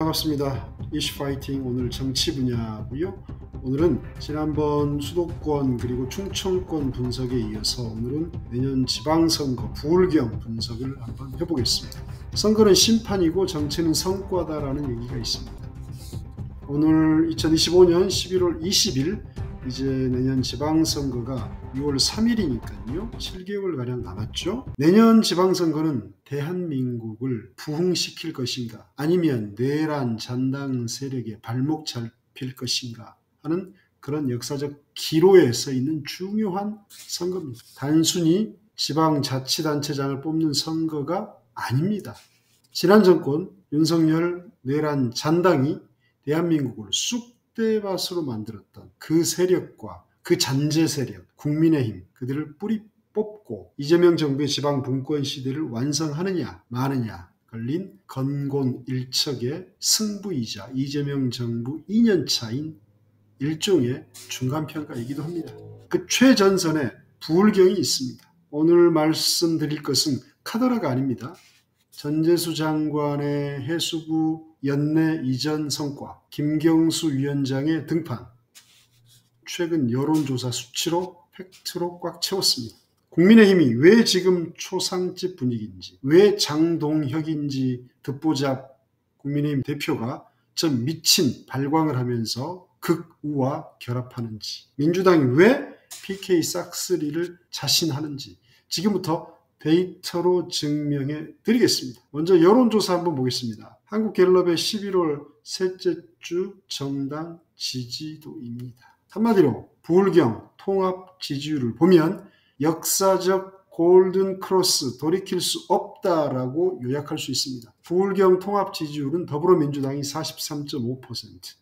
반갑습니다. 이슈파이팅 오늘 정치 분야고요. 오늘은 지난번 수도권 그리고 충청권 분석에 이어서 오늘은 내년 지방선거 부울경 분석을 한번 해보겠습니다. 선거는 심판이고 정치는 성과다라는 얘기가 있습니다. 오늘 2025년 11월 20일 이제 내년 지방선거가 6월 3일이니까요. 7개월가량 남았죠. 내년 지방선거는 대한민국을 부흥시킬 것인가 아니면 내란 잔당 세력에 발목 잡힐 것인가 하는 그런 역사적 기로에 서 있는 중요한 선거입니다. 단순히 지방자치단체장을 뽑는 선거가 아닙니다. 지난 정권 윤석열 내란 잔당이 대한민국을 쑥대밭으로 만들었던 그 세력과 그 잔재 세력, 국민의힘, 그들을 뿌리 뽑고 이재명 정부의 지방 분권 시대를 완성하느냐 마느냐 걸린 건곤일척의 승부이자 이재명 정부 2년차인 일종의 중간평가이기도 합니다. 그 최전선에 부울경이 있습니다. 오늘 말씀드릴 것은 카더라가 아닙니다. 전재수 장관의 해수부 연내 이전 성과, 김경수 위원장의 등판, 최근 여론조사 수치로 팩트로 꽉 채웠습니다. 국민의힘이 왜 지금 초상집 분위기인지, 왜 장동혁인지 듣보잡 국민의힘 대표가 좀 미친 발광을 하면서 극우와 결합하는지, 민주당이 왜 PK 싹쓸이를 자신하는지 지금부터 데이터로 증명해 드리겠습니다. 먼저 여론조사 한번 보겠습니다. 한국갤럽의 11월 셋째 주 정당 지지도입니다. 한마디로 부울경 통합 지지율을 보면 역사적 골든 크로스 돌이킬 수 없다라고 요약할 수 있습니다. 부울경 통합 지지율은 더불어민주당이 43.5%,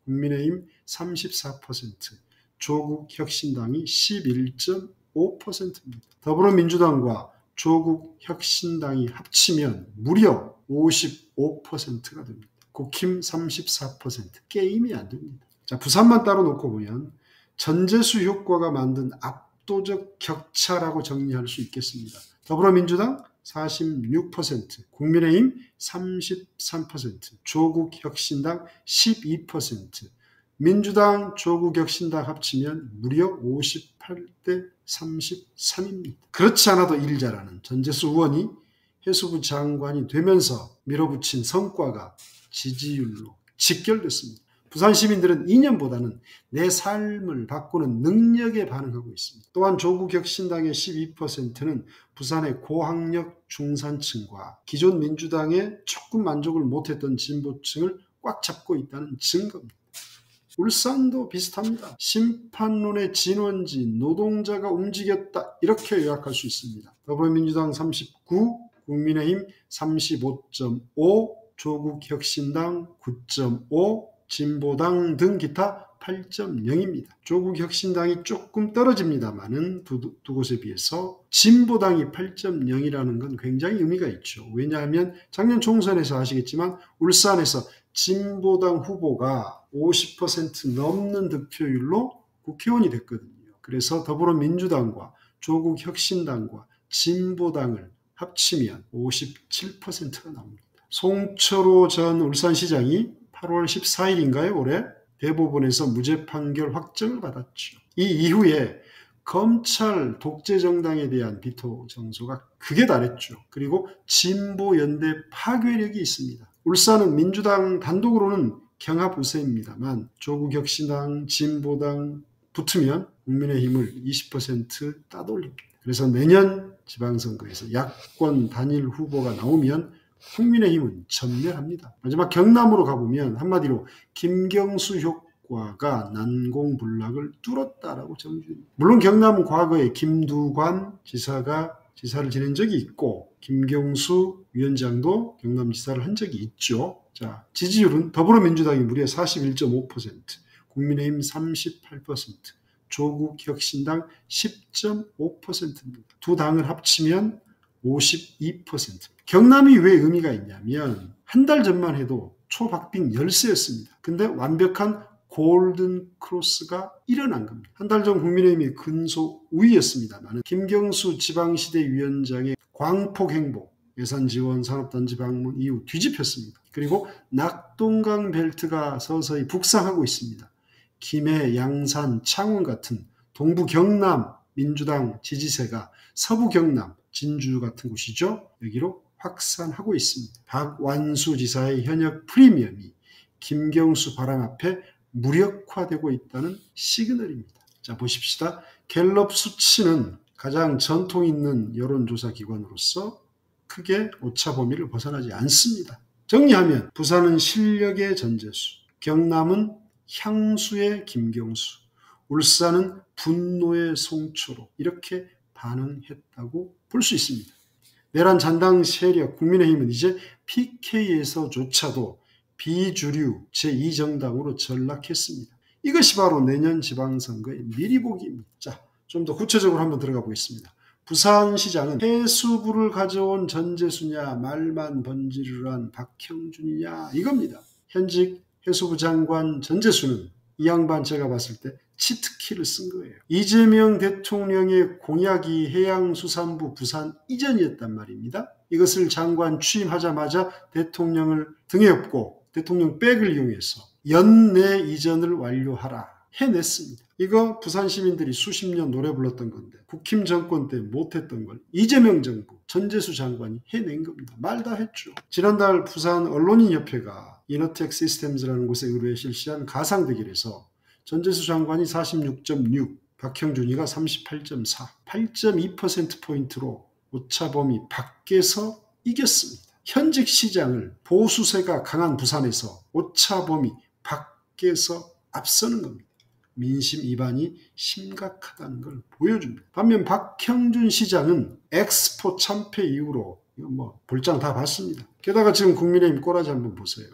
국민의힘 34%, 조국혁신당이 11.5%입니다. 더불어민주당과 조국혁신당이 합치면 무려 55%가 됩니다. 국힘 34%, 게임이 안 됩니다. 자, 부산만 따로 놓고 보면 전재수 효과가 만든 압도적 격차라고 정리할 수 있겠습니다. 더불어민주당 46%, 국민의힘 33%, 조국혁신당 12%, 민주당, 조국혁신당 합치면 무려 58대 33입니다. 그렇지 않아도 일 잘하는 전재수 의원이 해수부 장관이 되면서 밀어붙인 성과가 지지율로 직결됐습니다. 부산 시민들은 이념보다는 내 삶을 바꾸는 능력에 반응하고 있습니다. 또한 조국혁신당의 12%는 부산의 고학력 중산층과 기존 민주당에 조금 만족을 못했던 진보층을 꽉 잡고 있다는 증거입니다. 울산도 비슷합니다. 심판론의 진원지 노동자가 움직였다 이렇게 요약할 수 있습니다. 더불어민주당 39, 국민의힘 35.5, 조국혁신당 9.5, 진보당 등 기타 8.0입니다. 조국혁신당이 조금 떨어집니다만은 두 곳에 비해서 진보당이 8.0이라는 건 굉장히 의미가 있죠. 왜냐하면 작년 총선에서 아시겠지만 울산에서 진보당 후보가 50% 넘는 득표율로 국회의원이 됐거든요. 그래서 더불어민주당과 조국혁신당과 진보당을 합치면 57%가 나옵니다. 송철호 전 울산시장이 8월 14일인가요? 올해 대법원에서 무죄 판결 확정을 받았죠. 이 이후에 검찰 독재 정당에 대한 비토 정소가 극에 달했죠. 그리고 진보연대 파괴력이 있습니다. 울산은 민주당 단독으로는 경합 우세입니다만 조국혁신당, 진보당 붙으면 국민의힘을 20% 따돌립니다. 그래서 내년 지방선거에서 야권 단일 후보가 나오면 국민의힘은 전멸합니다. 마지막 경남으로 가보면 한마디로 김경수 효과가 난공불락을 뚫었다라고 정리됩니다. 물론 경남은 과거에 김두관 지사가 지사를 지낸 적이 있고 김경수 위원장도 경남지사를 한 적이 있죠. 자, 지지율은 더불어민주당이 무려 41.5%, 국민의힘 38%, 조국혁신당 10.5%입니다. 두 당을 합치면 52%. 경남이 왜 의미가 있냐면 한 달 전만 해도 초박빙 열세였습니다. 근데 완벽한 골든 크로스가 일어난 겁니다. 한 달 전 국민의힘이 근소 우위였습니다만 김경수 지방시대위원장의 광폭 행보, 예산 지원, 산업단지 방문 이후 뒤집혔습니다. 그리고 낙동강 벨트가 서서히 북상하고 있습니다. 김해, 양산, 창원 같은 동부 경남 민주당 지지세가 서부 경남, 진주 같은 곳이죠. 여기로 확산하고 있습니다. 박완수 지사의 현역 프리미엄이 김경수 바람 앞에 무력화되고 있다는 시그널입니다. 자, 보십시다. 갤럽 수치는 가장 전통 있는 여론조사 기관으로서 크게 오차 범위를 벗어나지 않습니다. 정리하면 부산은 실력의 전재수, 경남은 향수의 김경수, 울산은 분노의 송초로 이렇게 반응했다고 볼 수 있습니다. 내란 잔당 세력 국민의힘은 이제 PK에서조차도 비주류 제2정당으로 전락했습니다. 이것이 바로 내년 지방선거의 미리 보기입니다. 자, 좀 더 구체적으로 한번 들어가 보겠습니다. 부산시장은 해수부를 가져온 전재수냐 말만 번지르르 한 박형준이냐 이겁니다. 현직 해수부 장관 전재수는 이 양반 제가 봤을 때 치트키를 쓴 거예요. 이재명 대통령의 공약이 해양수산부 부산 이전이었단 말입니다. 이것을 장관 취임하자마자 대통령을 등에 업고 대통령 백을 이용해서 연내 이전을 완료하라 해냈습니다. 이거 부산 시민들이 수십 년 노래 불렀던 건데 국힘 정권 때 못했던 걸 이재명 정부 전재수 장관이 해낸 겁니다. 말 다 했죠. 지난달 부산 언론인협회가 이너텍 시스템즈라는 곳에 의뢰해 실시한 가상 대결에서 전재수 장관이 46.6, 박형준이가 38.4, 8.2%포인트로 오차범위 밖에서 이겼습니다. 현직 시장을 보수세가 강한 부산에서 오차범위 밖에서 앞서는 겁니다. 민심 이반이 심각하다는 걸 보여줍니다. 반면 박형준 시장은 엑스포 참패 이후로 볼장 다 봤습니다. 게다가 지금 국민의힘 꼬라지 한번 보세요.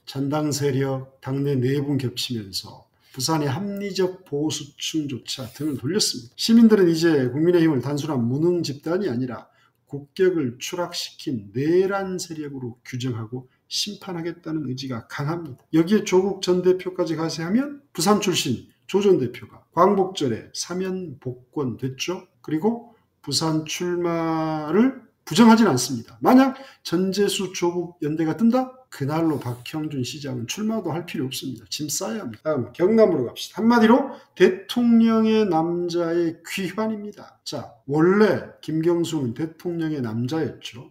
잔당 세력, 당내 내분 겹치면서 부산의 합리적 보수층조차 등을 돌렸습니다. 시민들은 이제 국민의힘을 단순한 무능 집단이 아니라 국격을 추락시킨 내란 세력으로 규정하고 심판하겠다는 의지가 강합니다. 여기에 조국 전 대표까지 가세하면 부산 출신 조 전 대표가 광복절에 사면 복권됐죠. 그리고 부산 출마를 부정하진 않습니다. 만약 전재수 조국 연대가 뜬다? 그날로 박형준 시장은 출마도 할 필요 없습니다. 짐 싸야 합니다. 다음 경남으로 갑시다. 한마디로 대통령의 남자의 귀환입니다. 자, 원래 김경수는 대통령의 남자였죠.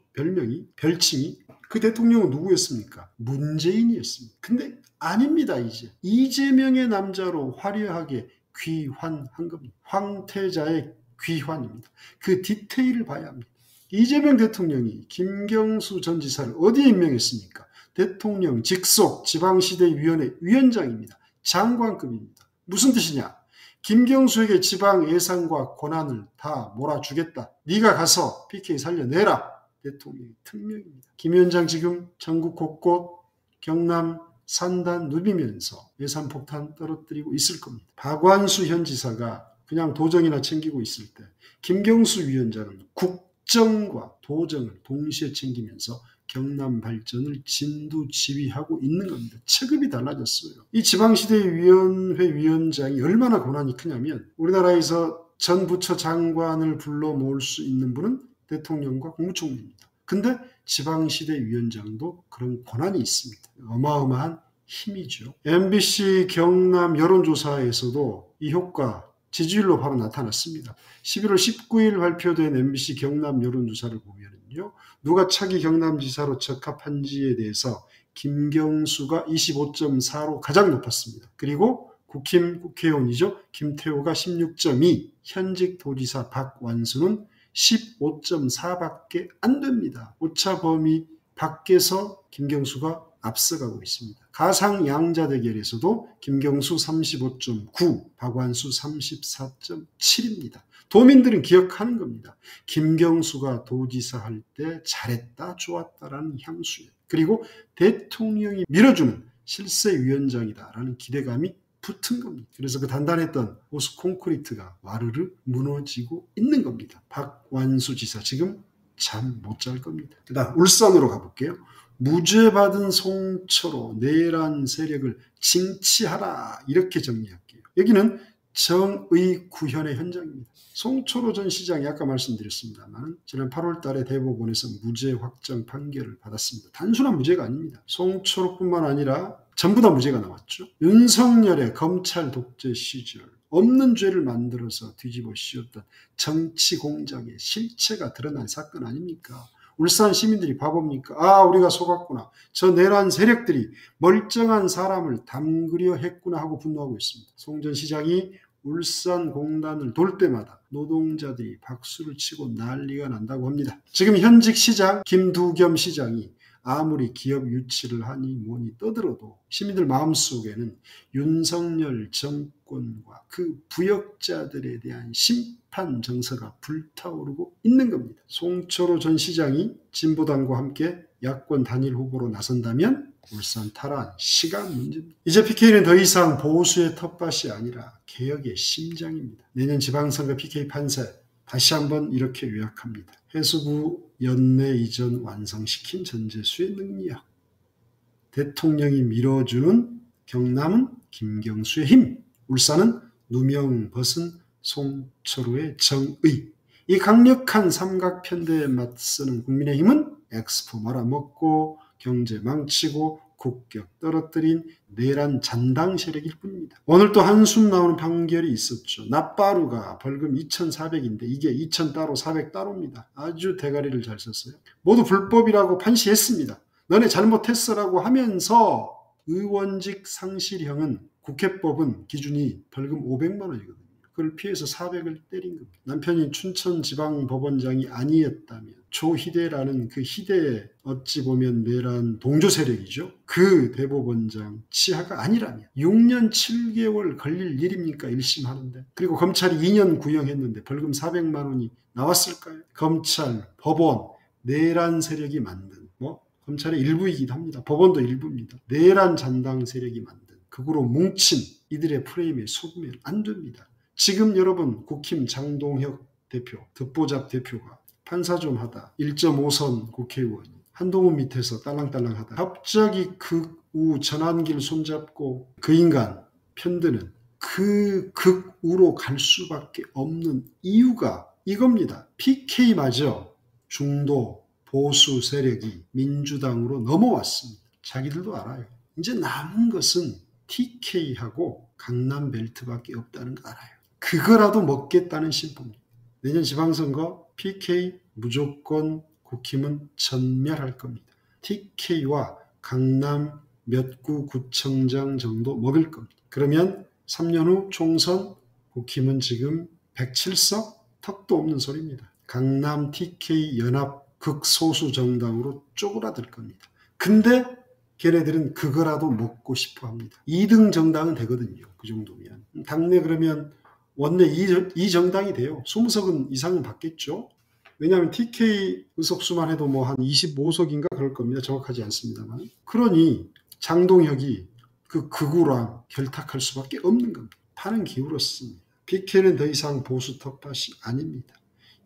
별칭이. 그 대통령은 누구였습니까? 문재인이었습니다. 근데 아닙니다. 이제 이재명의 남자로 화려하게 귀환한 겁니다. 황태자의 귀환입니다. 그 디테일을 봐야 합니다. 이재명 대통령이 김경수 전 지사를 어디에 임명했습니까? 대통령 직속 지방시대위원회 위원장입니다. 장관급입니다. 무슨 뜻이냐? 김경수에게 지방 예산과 권한을 다 몰아주겠다. 네가 가서 PK 살려내라. 대통령의 특명입니다. 김 위원장 지금 전국 곳곳 경남 산단 누비면서 예산 폭탄 떨어뜨리고 있을 겁니다. 박완수 현 지사가 그냥 도정이나 챙기고 있을 때 김경수 위원장은 국정과 도정을 동시에 챙기면서 경남 발전을 진두지휘하고 있는 겁니다. 체급이 달라졌어요. 이 지방시대위원회 위원장이 얼마나 권한이 크냐면 우리나라에서 전 부처 장관을 불러 모을 수 있는 분은 대통령과 국무총리입니다. 근데 지방시대위원장도 그런 권한이 있습니다. 어마어마한 힘이죠. MBC 경남 여론조사에서도 이 효과 지지율로 바로 나타났습니다. 11월 19일 발표된 MBC 경남 여론조사를 보면요. 누가 차기 경남지사로 적합한지에 대해서 김경수가 25.4로 가장 높았습니다. 그리고 국회의원이죠. 김태호가 16.2, 현직 도지사 박완수는 15.4밖에 안 됩니다. 오차 범위 밖에서 김경수가 앞서가고 있습니다. 가상 양자 대결에서도 김경수 35.9, 박완수 34.7입니다. 도민들은 기억하는 겁니다. 김경수가 도지사 할 때 잘했다, 좋았다라는 향수예요. 그리고 대통령이 밀어주는 실세위원장이다라는 기대감이 붙은 겁니다. 그래서 그 단단했던 보수 콘크리트가 와르르 무너지고 있는 겁니다. 박완수 지사 지금 잠 못 잘 겁니다. 그다음 울산으로 가볼게요. 무죄받은 송초로 내란 세력을 징치하라 이렇게 정리할게요. 여기는 정의 구현의 현장입니다. 송철호 전 시장이 아까 말씀드렸습니다만 지난 8월 달에 대법원에서 무죄 확정 판결을 받았습니다. 단순한 무죄가 아닙니다. 송철호뿐만 아니라 전부 다 무죄가 나왔죠. 윤석열의 검찰 독재 시절 없는 죄를 만들어서 뒤집어 씌웠던 정치 공작의 실체가 드러난 사건 아닙니까? 울산 시민들이 바보입니까? 아, 우리가 속았구나. 저 내란 세력들이 멀쩡한 사람을 담그려 했구나 하고 분노하고 있습니다. 송 전 시장이 울산 공단을 돌 때마다 노동자들이 박수를 치고 난리가 난다고 합니다. 지금 현직 시장 김두겸 시장이 아무리 기업 유치를 하니 뭐니 떠들어도 시민들 마음속에는 윤석열 정권과 그 부역자들에 대한 심판 정서가 불타오르고 있는 겁니다. 송철호 전 시장이 진보당과 함께 야권 단일 후보로 나선다면 울산 탈환 시간 문제입니다. 이제 PK는 더 이상 보수의 텃밭이 아니라 개혁의 심장입니다. 내년 지방선거 PK 판세 다시 한번 이렇게 요약합니다. 해수부 연내 이전 완성시킨 전재수의 능력, 대통령이 밀어주는 경남은 김경수의 힘, 울산은 누명 벗은 송철호의 정의. 이 강력한 삼각편대에 맞서는 국민의힘은 엑스포 말아먹고 경제 망치고 국격 떨어뜨린 내란 잔당 세력일 뿐입니다. 오늘 또 한숨 나오는 판결이 있었죠. 납바루가 벌금 2,400인데 이게 2,000 따로 400 따로입니다. 아주 대가리를 잘 썼어요. 모두 불법이라고 판시했습니다. 너네 잘못했어라고 하면서 의원직 상실형은 국회법은 기준이 벌금 500만 원이거든요. 그걸 피해서 400을 때린 겁니다. 남편이 춘천지방법원장이 아니었다면 조희대라는 그 희대의 어찌 보면 내란 동조 세력이죠. 그 대법원장 치하가 아니라면 6년 7개월 걸릴 일입니까? 1심 하는데. 그리고 검찰이 2년 구형했는데 벌금 400만 원이 나왔을까요? 검찰, 법원, 내란 세력이 만든 검찰의 일부이기도 합니다. 법원도 일부입니다. 내란 잔당 세력이 만든 극으로 뭉친 이들의 프레임에 속으면 안 됩니다. 지금 여러분 국힘 장동혁 대표, 듣보잡 대표가 판사 좀 하다 1.5선 국회의원이 한동훈 밑에서 딸랑딸랑하다 갑자기 극우 전환길 손잡고 그 인간 편드는 그 극우로 갈 수밖에 없는 이유가 이겁니다. PK마저 중도 보수 세력이 민주당으로 넘어왔습니다. 자기들도 알아요. 이제 남은 것은 TK하고 강남 벨트밖에 없다는 거 알아요. 그거라도 먹겠다는 심보입니다. 내년 지방선거 PK 무조건 국힘은 전멸할 겁니다. TK와 강남 몇 구 구청장 정도 먹을 겁니다. 그러면 3년 후 총선 국힘은 지금 107석 턱도 없는 소리입니다. 강남 TK 연합 극소수 정당으로 쪼그라들 겁니다. 근데 걔네들은 그거라도 먹고 싶어 합니다. 2등 정당은 되거든요. 그 정도면. 당내 그러면 원내 2정당이 돼요. 20석은 이상은 받겠죠. 왜냐하면 TK 의석수만 해도 한 25석인가 그럴 겁니다. 정확하지 않습니다만. 그러니 장동혁이 그 극우랑 결탁할 수밖에 없는 겁니다. 판은 기울었습니다. PK는 더 이상 보수 텃밭이 아닙니다.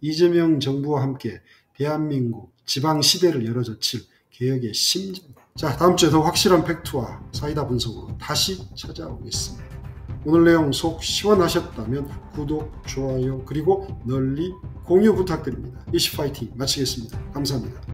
이재명 정부와 함께 대한민국 지방시대를 열어젖힐 개혁의 심장. 자, 다음 주에 더 확실한 팩트와 사이다 분석으로 다시 찾아오겠습니다. 오늘 내용 속 시원하셨다면 구독, 좋아요, 그리고 널리 공유 부탁드립니다. 이슈 파이팅 마치겠습니다. 감사합니다.